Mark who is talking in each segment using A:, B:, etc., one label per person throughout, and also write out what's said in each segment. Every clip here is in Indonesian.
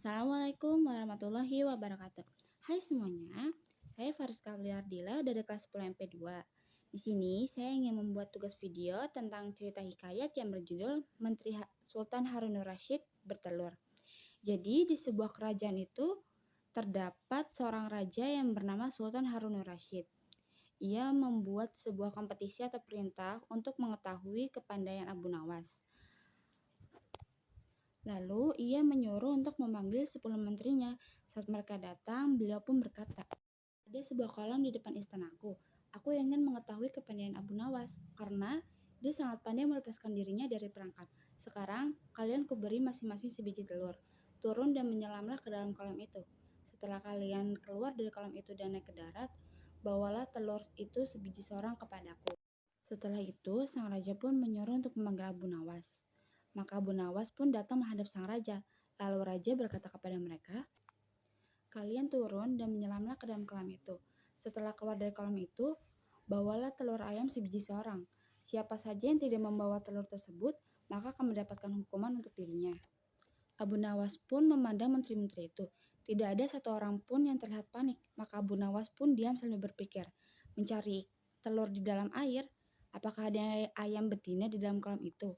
A: Assalamualaikum warahmatullahi wabarakatuh. Hai semuanya, saya Fariska Biliardila dari kelas 10 MP2. Di sini saya ingin membuat tugas video tentang cerita hikayat yang berjudul Sultan Harun Rasyid bertelur. Jadi di sebuah kerajaan itu terdapat seorang raja yang bernama Sultan Harun Rasyid. Ia membuat sebuah kompetisi atau perintah untuk mengetahui kepandaian Abu Nawas. Lalu ia menyuruh untuk memanggil 10 menterinya. Saat mereka datang, beliau pun berkata, "Ada sebuah kolam di depan istanaku. Aku ingin mengetahui kepandaian Abu Nawas, karena dia sangat pandai melepaskan dirinya dari perangkap. Sekarang, kalian kuberi masing-masing sebiji telur. Turun dan menyelamlah ke dalam kolam itu. Setelah kalian keluar dari kolam itu dan naik ke darat, bawalah telur itu sebiji seorang kepadaku." Setelah itu, sang raja pun menyuruh untuk memanggil Abu Nawas. Maka Abu Nawas pun datang menghadap sang raja. Lalu raja berkata kepada mereka, "Kalian turun dan menyelamlah ke dalam kolam itu. Setelah keluar dari kolam itu, bawalah telur ayam sebiji seorang. Siapa saja yang tidak membawa telur tersebut, maka akan mendapatkan hukuman untuk dirinya." Abu Nawas pun memandang menteri-menteri itu. Tidak ada satu orang pun yang terlihat panik. Maka Abu Nawas pun diam sambil berpikir, mencari telur di dalam air. Apakah ada ayam betina di dalam kolam itu?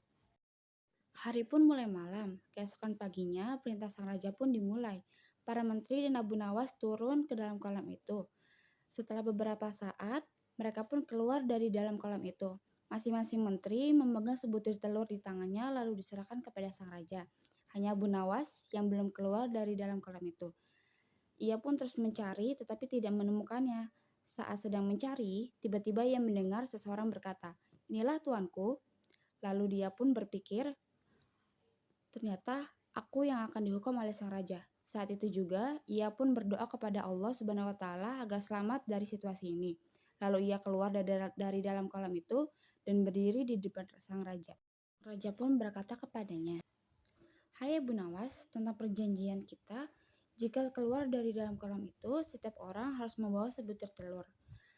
A: Hari pun mulai malam. Keesokan paginya, perintah sang raja pun dimulai. Para menteri dan Abu Nawas turun ke dalam kolam itu. Setelah beberapa saat, mereka pun keluar dari dalam kolam itu. Masing-masing menteri memegang sebutir telur di tangannya lalu diserahkan kepada sang raja. Hanya Abu Nawas yang belum keluar dari dalam kolam itu. Ia pun terus mencari tetapi tidak menemukannya. Saat sedang mencari, tiba-tiba ia mendengar seseorang berkata, "Inilah tuanku." Lalu dia pun berpikir, ternyata aku yang akan dihukum oleh sang raja. Saat itu juga, ia pun berdoa kepada Allah Subhanahu wa Ta'ala agar selamat dari situasi ini. Lalu ia keluar dari dalam kolam itu dan berdiri di depan sang raja. Raja pun berkata kepadanya, "Hai Abu Nawas, tentang perjanjian kita, jika keluar dari dalam kolam itu, setiap orang harus membawa sebutir telur.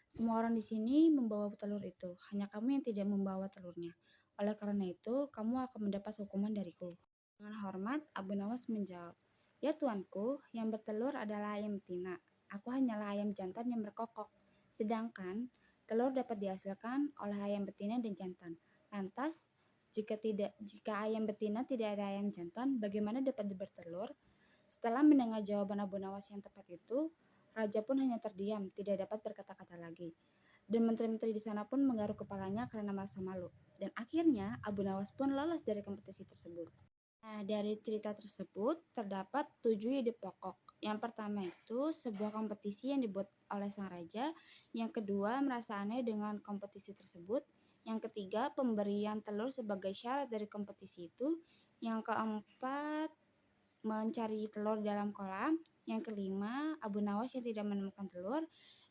A: Semua orang di sini membawa telur itu, hanya kamu yang tidak membawa telurnya. Oleh karena itu, kamu akan mendapat hukuman dariku." Dengan hormat, Abu Nawas menjawab, "Ya tuanku, yang bertelur adalah ayam betina. Aku hanyalah ayam jantan yang berkokok. Sedangkan telur dapat dihasilkan oleh ayam betina dan jantan. Lantas, jika ayam betina tidak ada ayam jantan, bagaimana dapat bertelur?" Setelah mendengar jawaban Abu Nawas yang tepat itu, raja pun hanya terdiam, tidak dapat berkata-kata lagi. Dan menteri-menteri di sana pun menggaruk kepalanya karena merasa malu. Dan akhirnya Abu Nawas pun lolos dari kompetisi tersebut. Nah, dari cerita tersebut terdapat 7 ide pokok. Yang pertama itu sebuah kompetisi yang dibuat oleh sang raja. Yang kedua, merasa aneh dengan kompetisi tersebut. Yang ketiga, pemberian telur sebagai syarat dari kompetisi itu. Yang keempat, mencari telur dalam kolam. Yang kelima, Abu Nawas yang tidak menemukan telur.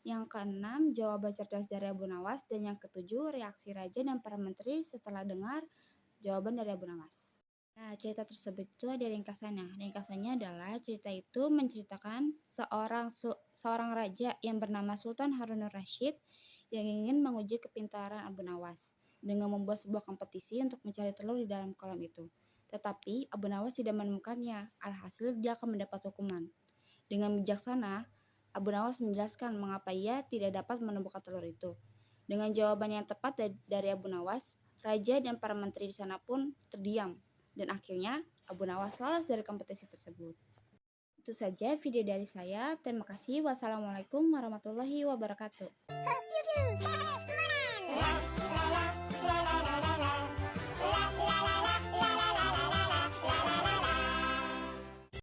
A: Yang keenam, jawaban cerdas dari Abu Nawas. Dan yang ketujuh, reaksi raja dan para menteri setelah dengar jawaban dari Abu Nawas. Nah, cerita tersebut itu ada ringkasannya. Ringkasannya adalah cerita itu menceritakan seorang raja yang bernama Sultan Harun Rasyid yang ingin menguji kepintaran Abu Nawas dengan membuat sebuah kompetisi untuk mencari telur di dalam kolam itu. Tetapi Abu Nawas tidak menemukannya. Alhasil dia akan mendapat hukuman. Dengan bijaksana, Abu Nawas menjelaskan mengapa ia tidak dapat menemukan telur itu. Dengan jawaban yang tepat dari Abu Nawas, raja dan para menteri di sana pun terdiam. Dan akhirnya Abu Nawas lolos dari kompetisi tersebut. Itu saja video dari saya. Terima kasih. Wassalamualaikum warahmatullahi wabarakatuh.